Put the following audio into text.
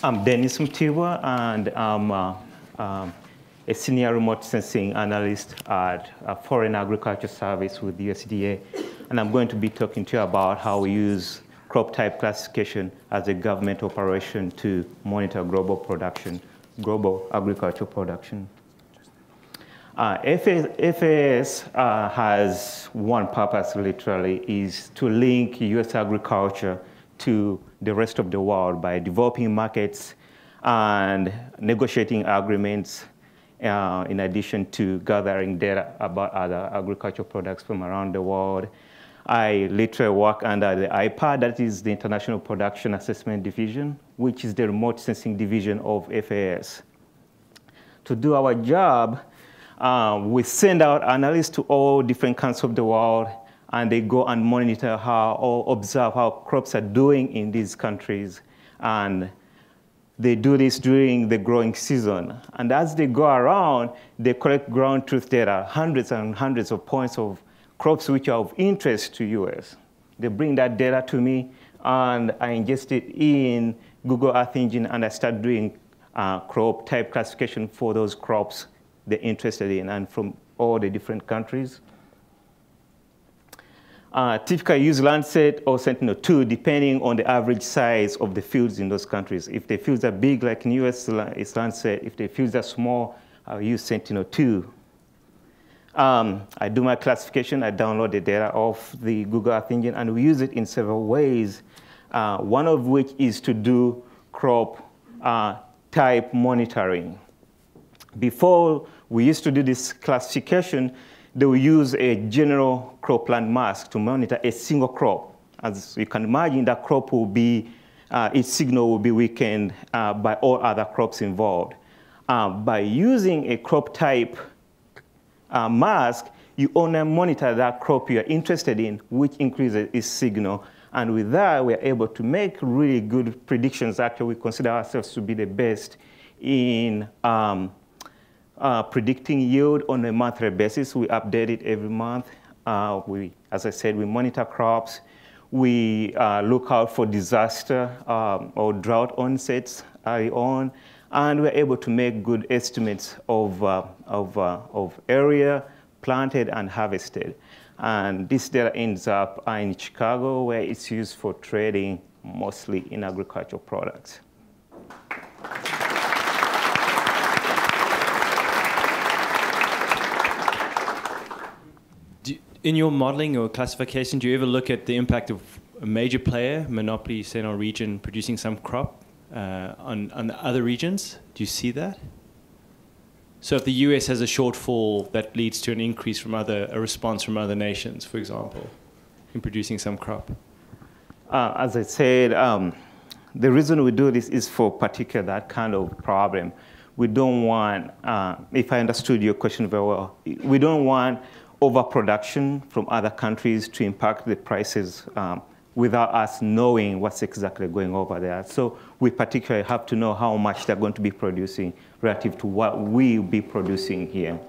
I'm Dennis Mutiibwa, and I'm a senior remote sensing analyst at a Foreign Agriculture Service with USDA. And I'm going to be talking to you about how we use crop type classification as a government operation to monitor global production, global agricultural production. FAS has one purpose, literally, is to link US agriculture to the rest of the world by developing markets and negotiating agreements, in addition to gathering data about other agricultural products from around the world. I literally work under the IPA, that is the International Production Assessment Division, which is the remote sensing division of FAS. To do our job, we send out analysts to all different countries of the world, and they go and monitor how, or observe how crops are doing in these countries. And they do this during the growing season. And as they go around, they collect ground truth data, hundreds and hundreds of points of crops which are of interest to US. They bring that data to me, and I ingest it in Google Earth Engine, and I start doing crop type classification for those crops they're interested in, and from all the different countries. Typically use Landsat or Sentinel-2 depending on the average size of the fields in those countries. If the fields are big, like in US, it's Landsat. If the fields are small, I'll use Sentinel-2. I do my classification. I download the data off the Google Earth Engine, and we use it in several ways, one of which is to do crop type monitoring. Before we used to do this classification, they will use a general cropland mask to monitor a single crop. As you can imagine, that crop will be, its signal will be weakened by all other crops involved. By using a crop type mask, you only monitor that crop you're interested in, which increases its signal. And with that, we're able to make really good predictions. Actually, we consider ourselves to be the best in predicting yield on a monthly basis. We update it every month. As I said, we monitor crops. We look out for disaster or drought onsets early on, and we're able to make good estimates of area planted and harvested. And this data ends up in Chicago, where it's used for trading, mostly in agricultural products. In your modeling or classification, do you ever look at the impact of a major player, monopoly, say, in a region producing some crop on the other regions? Do you see that? So if the US has a shortfall, that leads to an increase from a response from other nations, for example, in producing some crop? As I said, the reason we do this is for particular that kind of problem. We don't want, if I understood your question very well, we don't want overproduction from other countries to impact the prices without us knowing what's exactly going over there. So we particularly have to know how much they're going to be producing relative to what we'll be producing here.